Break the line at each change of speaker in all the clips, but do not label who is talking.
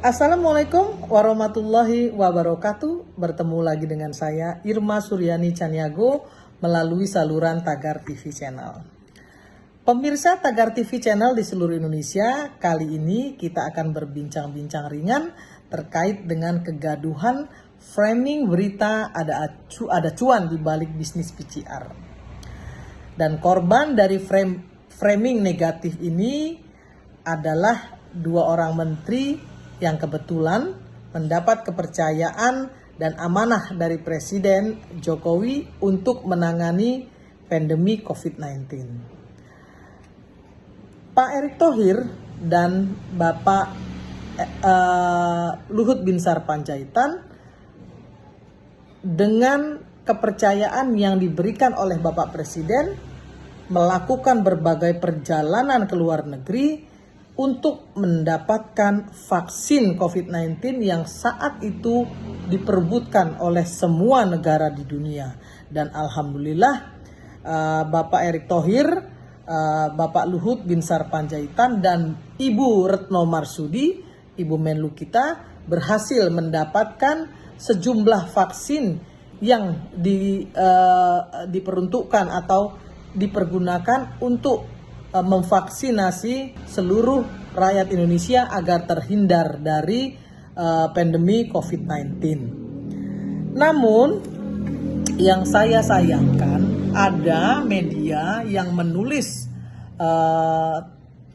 Assalamualaikum warahmatullahi wabarakatuh. Bertemu lagi dengan saya Irma Suryani Caniago melalui saluran Tagar TV Channel. Pemirsa Tagar TV Channel di seluruh Indonesia, kali ini kita akan berbincang-bincang ringan terkait dengan kegaduhan framing berita ada cuan di balik bisnis PCR. Dan korban dari framing negatif ini adalah dua orang menteri yang kebetulan mendapat kepercayaan dan amanah dari Presiden Jokowi untuk menangani pandemi COVID-19. Pak Erick Thohir dan Bapak Luhut Binsar Panjaitan dengan kepercayaan yang diberikan oleh Bapak Presiden melakukan berbagai perjalanan ke luar negeri untuk mendapatkan vaksin COVID-19 yang saat itu diperebutkan oleh semua negara di dunia. Dan alhamdulillah Bapak Erick Thohir, Bapak Luhut Binsar Panjaitan dan Ibu Retno Marsudi, Ibu Menlu kita, berhasil mendapatkan sejumlah vaksin yang diperuntukkan atau dipergunakan untuk memvaksinasi seluruh rakyat Indonesia agar terhindar dari pandemi COVID-19. Namun, yang saya sayangkan ada media yang menulis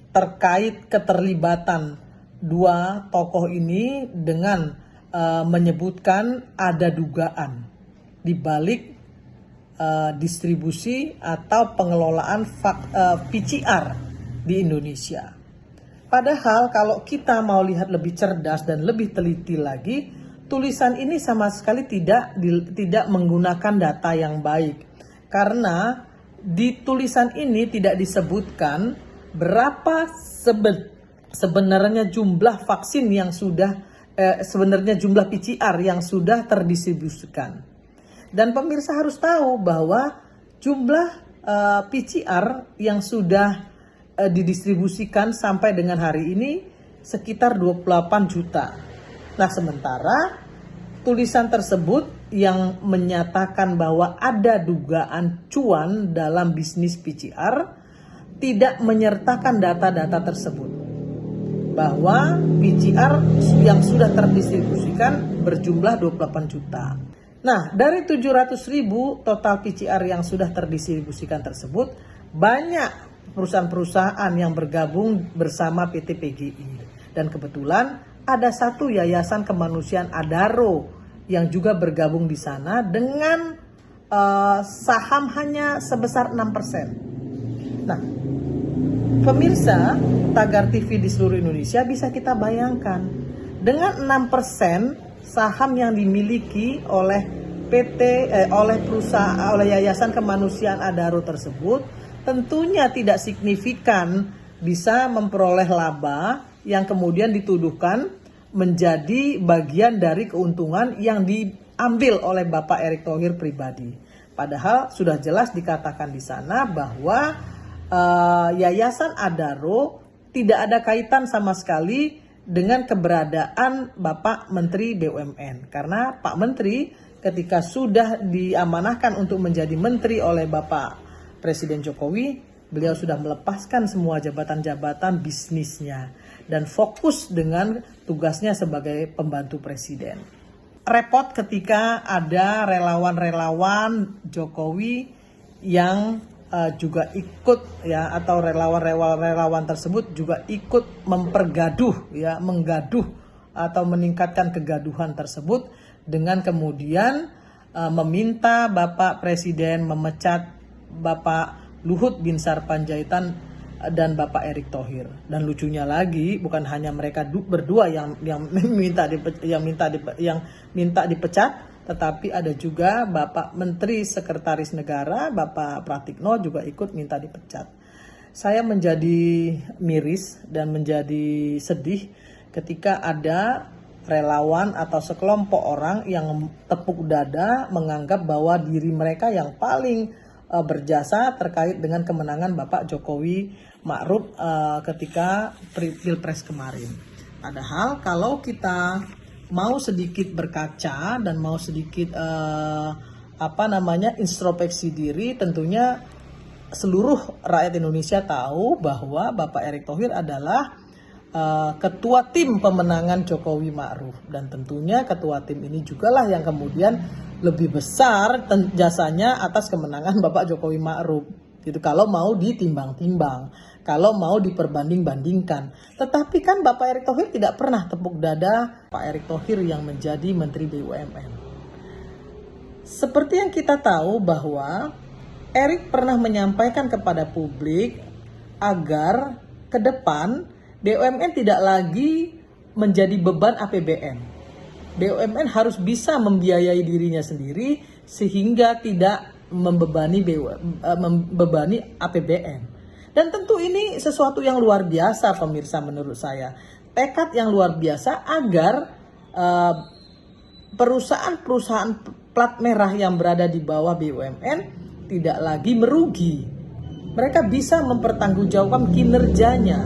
terkait keterlibatan dua tokoh ini dengan menyebutkan ada dugaan di balik distribusi atau pengelolaan PCR di Indonesia. Padahal kalau kita mau lihat lebih cerdas dan lebih teliti lagi, tulisan ini sama sekali tidak menggunakan data yang baik. Karena di tulisan ini tidak disebutkan berapa sebenarnya jumlah vaksin yang sudah sebenarnya jumlah PCR yang sudah terdistribusikan. Dan pemirsa harus tahu bahwa jumlah PCR yang sudah didistribusikan sampai dengan hari ini sekitar 28 juta. Nah, sementara tulisan tersebut yang menyatakan bahwa ada dugaan cuan dalam bisnis PCR tidak menyertakan data-data tersebut. Bahwa PCR yang sudah terdistribusikan berjumlah 28 juta. Nah, dari 700.000 total PCR yang sudah terdistribusikan tersebut, banyak perusahaan-perusahaan yang bergabung bersama PT PGI. Dan kebetulan ada satu yayasan kemanusiaan Adaro yang juga bergabung di sana dengan saham hanya sebesar 6%. Nah, pemirsa Tagar TV di seluruh Indonesia bisa kita bayangkan dengan 6% saham yang dimiliki oleh oleh yayasan kemanusiaan Adaro tersebut tentunya tidak signifikan bisa memperoleh laba yang kemudian dituduhkan menjadi bagian dari keuntungan yang diambil oleh Bapak Erick Thohir pribadi. Padahal sudah jelas dikatakan di sana bahwa yayasan Adaro tidak ada kaitan sama sekali dengan keberadaan Bapak Menteri BUMN. Karena Pak Menteri ketika sudah diamanahkan untuk menjadi menteri oleh Bapak Presiden Jokowi, beliau sudah melepaskan semua jabatan-jabatan bisnisnya dan fokus dengan tugasnya sebagai pembantu presiden. Repot ketika ada relawan-relawan Jokowi yang juga ikut ya, atau relawan tersebut juga ikut mempergaduh ya, menggaduh atau meningkatkan kegaduhan tersebut dengan kemudian meminta Bapak Presiden memecat Bapak Luhut Binsar Panjaitan dan Bapak Erick Thohir. Dan lucunya lagi, bukan hanya mereka berdua yang minta dipecat, tetapi ada juga Bapak Menteri Sekretaris Negara, Bapak Pratikno juga ikut minta dipecat. Saya menjadi miris dan menjadi sedih ketika ada relawan atau sekelompok orang yang tepuk dada menganggap bahwa diri mereka yang paling berjasa terkait dengan kemenangan Bapak Jokowi Ma'ruf ketika Pilpres kemarin. Padahal kalau kita mau sedikit berkaca dan mau sedikit introspeksi diri, tentunya seluruh rakyat Indonesia tahu bahwa Bapak Erick Thohir adalah ketua tim pemenangan Jokowi Ma'ruf, dan tentunya ketua tim ini jugalah yang kemudian lebih besar jasanya atas kemenangan Bapak Jokowi Ma'ruf. Gitu, kalau mau ditimbang-timbang, kalau mau diperbanding-bandingkan. Tetapi kan Bapak Erick Thohir tidak pernah tepuk dada Pak Erick Thohir yang menjadi Menteri BUMN. Seperti yang kita tahu bahwa Erick pernah menyampaikan kepada publik agar ke depan BUMN tidak lagi menjadi beban APBN. BUMN harus bisa membiayai dirinya sendiri sehingga tidak membebani APBN. Dan tentu ini sesuatu yang luar biasa pemirsa menurut saya. Tekad yang luar biasa agar perusahaan-perusahaan plat merah yang berada di bawah BUMN tidak lagi merugi. Mereka bisa mempertanggungjawabkan kinerjanya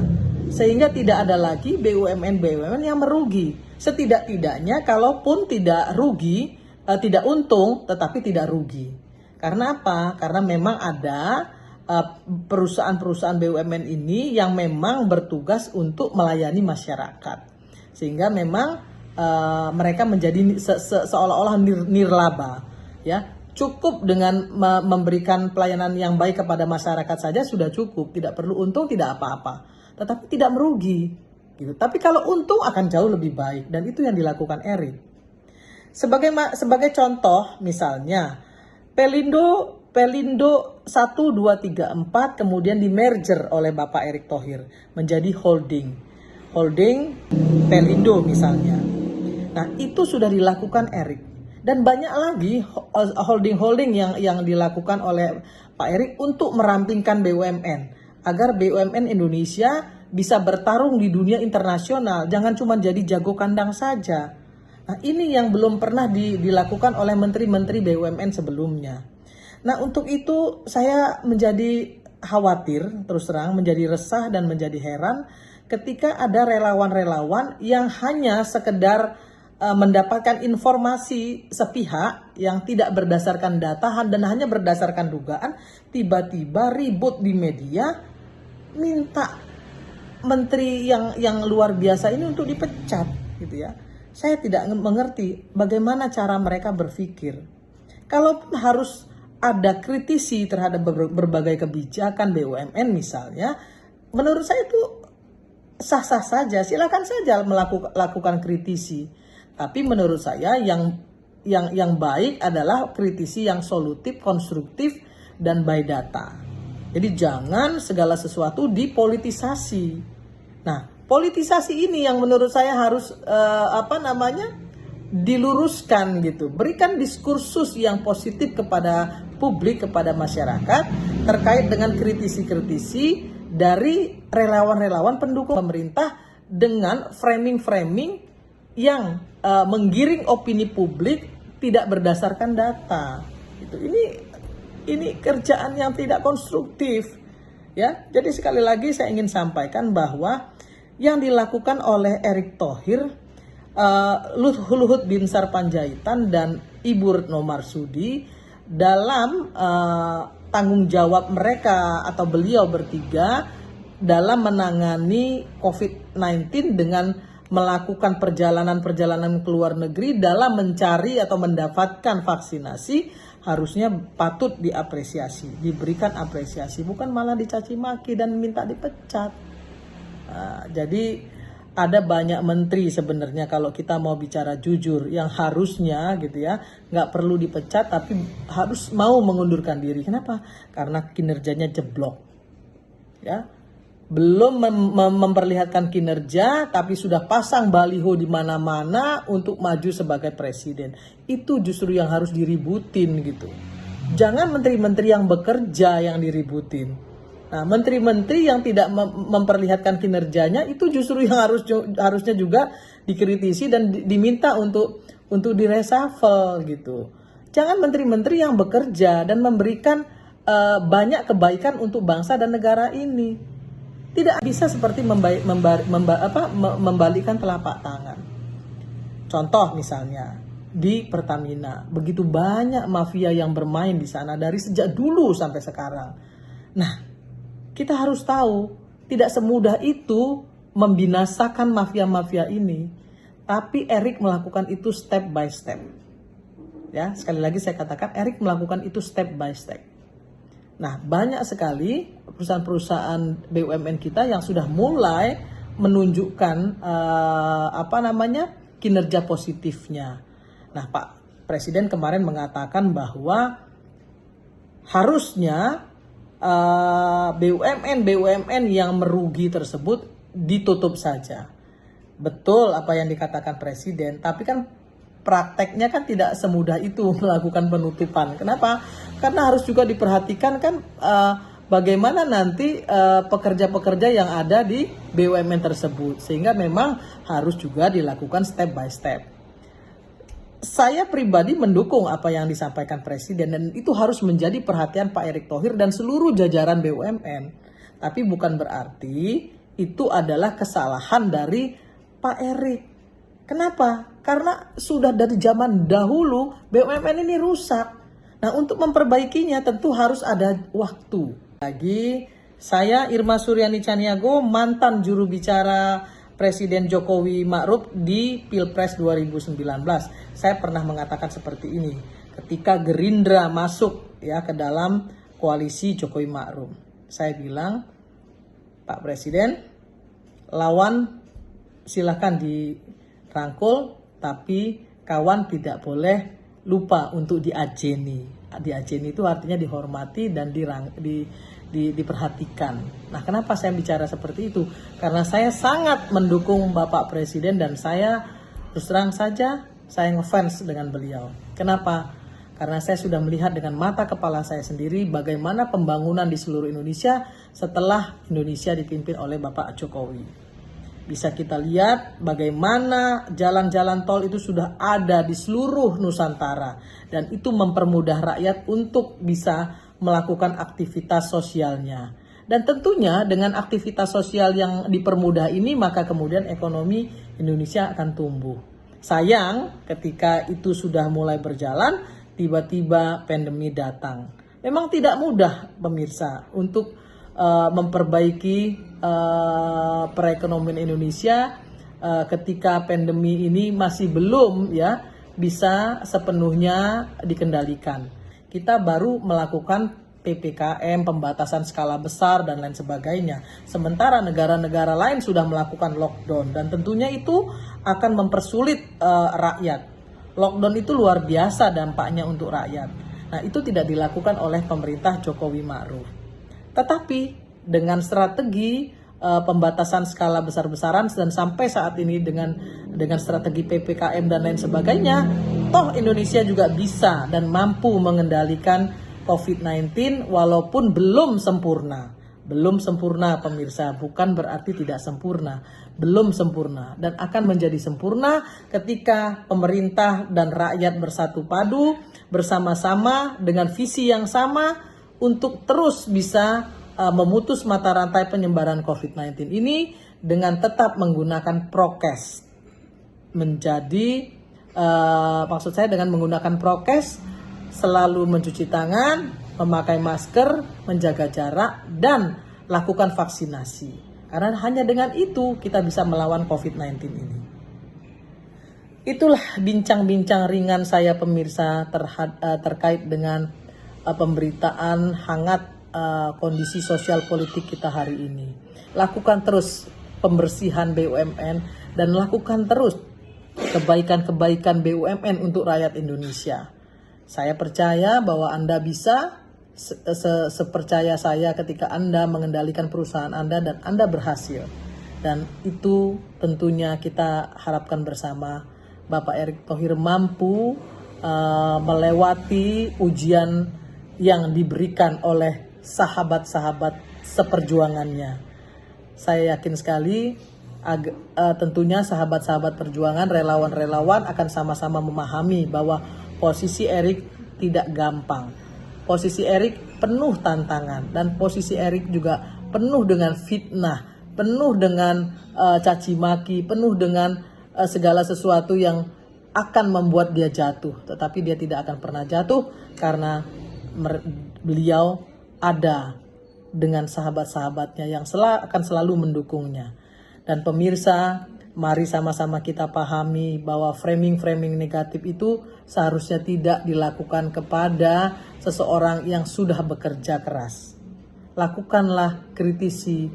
sehingga tidak ada lagi BUMN yang merugi. Setidak-tidaknya kalaupun tidak rugi, tidak untung tetapi tidak rugi. Karena apa? Karena memang ada perusahaan-perusahaan BUMN ini yang memang bertugas untuk melayani masyarakat. Sehingga memang mereka menjadi seolah-olah nirlaba. Ya, cukup dengan memberikan pelayanan yang baik kepada masyarakat saja sudah cukup. Tidak perlu untung, tidak apa-apa. Tetapi tidak merugi. Gitu. Tapi kalau untung akan jauh lebih baik. Dan itu yang dilakukan Erick. Sebagai contoh misalnya, Pelindo 1, 2, 3, 4 kemudian di merger oleh Bapak Erick Thohir menjadi holding Pelindo misalnya. Nah, itu sudah dilakukan Erick, dan banyak lagi holding yang dilakukan oleh Pak Erick untuk merampingkan BUMN agar BUMN Indonesia bisa bertarung di dunia internasional, jangan cuma jadi jago kandang saja. Nah, ini yang belum pernah dilakukan oleh menteri-menteri BUMN sebelumnya. Nah, untuk itu saya menjadi khawatir, terus terang menjadi resah dan menjadi heran ketika ada relawan-relawan yang hanya sekedar mendapatkan informasi sepihak yang tidak berdasarkan data dan hanya berdasarkan dugaan, tiba-tiba ribut di media minta menteri yang luar biasa ini untuk dipecat, gitu ya. Saya tidak mengerti bagaimana cara mereka berpikir. Kalaupun harus ada kritisi terhadap berbagai kebijakan BUMN misalnya, menurut saya itu sah-sah saja. Silakan saja melakukan kritisi. Tapi menurut saya yang baik adalah kritisi yang solutif, konstruktif, dan by data. Jadi jangan segala sesuatu dipolitisasi. Nah, politisasi ini yang menurut saya harus diluruskan gitu. Berikan diskursus yang positif kepada publik, kepada masyarakat terkait dengan kritisi-kritisi dari relawan-relawan pendukung pemerintah dengan framing-framing yang menggiring opini publik tidak berdasarkan data. Gitu. Ini kerjaan yang tidak konstruktif. Ya, jadi sekali lagi saya ingin sampaikan bahwa yang dilakukan oleh Erick Thohir, Luhut Binsar Panjaitan dan Ibu Retno Marsudi dalam tanggung jawab mereka atau beliau bertiga dalam menangani COVID-19 dengan melakukan perjalanan-perjalanan ke luar negeri dalam mencari atau mendapatkan vaksinasi harusnya patut diapresiasi, diberikan apresiasi, bukan malah dicaci maki dan minta dipecat. Jadi ada banyak menteri sebenarnya kalau kita mau bicara jujur yang harusnya gitu ya nggak perlu dipecat tapi harus mau mengundurkan diri. Kenapa? Karena kinerjanya jeblok, ya. Belum memperlihatkan kinerja tapi sudah pasang baliho di mana-mana untuk maju sebagai presiden. Itu justru yang harus diributin gitu. Jangan menteri-menteri yang bekerja yang diributin. Nah, menteri-menteri yang tidak memperlihatkan kinerjanya itu justru yang harusnya juga dikritisi dan diminta untuk direshuffle gitu. Jangan menteri-menteri yang bekerja dan memberikan banyak kebaikan untuk bangsa dan negara ini. Tidak bisa seperti membalikkan telapak tangan. Contoh misalnya di Pertamina, begitu banyak mafia yang bermain di sana dari sejak dulu sampai sekarang. Nah, kita harus tahu tidak semudah itu membinasakan mafia-mafia ini, tapi Erik melakukan itu step by step. Ya, sekali lagi saya katakan Erik melakukan itu step by step. Nah, banyak sekali perusahaan-perusahaan BUMN kita yang sudah mulai menunjukkan kinerja positifnya. Nah, Pak Presiden kemarin mengatakan bahwa harusnya BUMN yang merugi tersebut ditutup saja. Betul apa yang dikatakan Presiden, tapi kan prakteknya kan tidak semudah itu melakukan penutupan. Kenapa? Karena harus juga diperhatikan kan bagaimana nanti pekerja-pekerja yang ada di BUMN tersebut. Sehingga memang harus juga dilakukan step by step. Saya pribadi mendukung apa yang disampaikan Presiden dan itu harus menjadi perhatian Pak Erick Thohir dan seluruh jajaran BUMN. Tapi bukan berarti itu adalah kesalahan dari Pak Erick. Kenapa? Karena sudah dari zaman dahulu BUMN ini rusak. Nah, untuk memperbaikinya tentu harus ada waktu. Lagi, saya Irma Suryani Caniago, mantan juru bicara Presiden Jokowi Ma'ruf di Pilpres 2019. Saya pernah mengatakan seperti ini ketika Gerindra masuk ya ke dalam koalisi Jokowi Ma'ruf. Saya bilang, Pak Presiden, lawan silakan dirangkul, tapi kawan tidak boleh lupa untuk diajeni. Diajeni itu artinya dihormati dan diperhatikan. Nah, kenapa saya bicara seperti itu? Karena saya sangat mendukung Bapak Presiden dan saya terus terang saja saya ngefans dengan beliau. Kenapa? Karena saya sudah melihat dengan mata kepala saya sendiri bagaimana pembangunan di seluruh Indonesia setelah Indonesia dipimpin oleh Bapak Jokowi. Bisa kita lihat bagaimana jalan-jalan tol itu sudah ada di seluruh Nusantara. Dan itu mempermudah rakyat untuk bisa melakukan aktivitas sosialnya. Dan tentunya dengan aktivitas sosial yang dipermudah ini maka kemudian ekonomi Indonesia akan tumbuh. Sayang ketika itu sudah mulai berjalan, tiba-tiba pandemi datang. Memang tidak mudah pemirsa untuk memperbaiki perekonomian Indonesia ketika pandemi ini masih belum ya bisa sepenuhnya dikendalikan. Kita baru melakukan PPKM, pembatasan skala besar dan lain sebagainya. Sementara negara-negara lain sudah melakukan lockdown dan tentunya itu akan mempersulit rakyat. Lockdown itu luar biasa dampaknya untuk rakyat. Nah, itu tidak dilakukan oleh pemerintah Jokowi Ma'ruf. Tetapi dengan strategi pembatasan skala besar-besaran dan sampai saat ini dengan strategi PPKM dan lain sebagainya, toh Indonesia juga bisa dan mampu mengendalikan COVID-19 walaupun belum sempurna. Belum sempurna pemirsa, bukan berarti tidak sempurna. Belum sempurna dan akan menjadi sempurna ketika pemerintah dan rakyat bersatu padu bersama-sama dengan visi yang sama untuk terus bisa memutus mata rantai penyebaran COVID-19 ini dengan tetap menggunakan prokes. Maksud saya dengan menggunakan prokes, selalu mencuci tangan, memakai masker, menjaga jarak, dan lakukan vaksinasi. Karena hanya dengan itu kita bisa melawan COVID-19 ini. Itulah bincang-bincang ringan saya pemirsa terkait dengan pemberitaan hangat kondisi sosial politik kita hari ini. Lakukan terus pembersihan BUMN dan lakukan terus kebaikan-kebaikan BUMN untuk rakyat Indonesia. Saya percaya bahwa Anda bisa, sepercaya saya ketika Anda mengendalikan perusahaan Anda dan Anda berhasil. Dan itu tentunya kita harapkan bersama Bapak Erick Thohir mampu melewati ujian yang diberikan oleh sahabat-sahabat seperjuangannya. Saya yakin sekali tentunya sahabat-sahabat perjuangan, relawan-relawan akan sama-sama memahami bahwa posisi Erick tidak gampang. Posisi Erick penuh tantangan dan posisi Erick juga penuh dengan fitnah, penuh dengan caci maki, penuh dengan segala sesuatu yang akan membuat dia jatuh. Tetapi dia tidak akan pernah jatuh karena beliau ada dengan sahabat-sahabatnya yang akan selalu mendukungnya. Dan pemirsa, mari sama-sama kita pahami bahwa framing-framing negatif itu seharusnya tidak dilakukan kepada seseorang yang sudah bekerja keras. Lakukanlah kritisi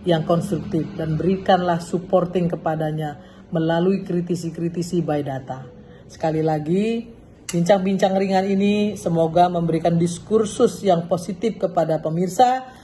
yang konstruktif dan berikanlah supporting kepadanya melalui kritisi-kritisi by data. Sekali lagi, bincang-bincang ringan ini semoga memberikan diskursus yang positif kepada pemirsa.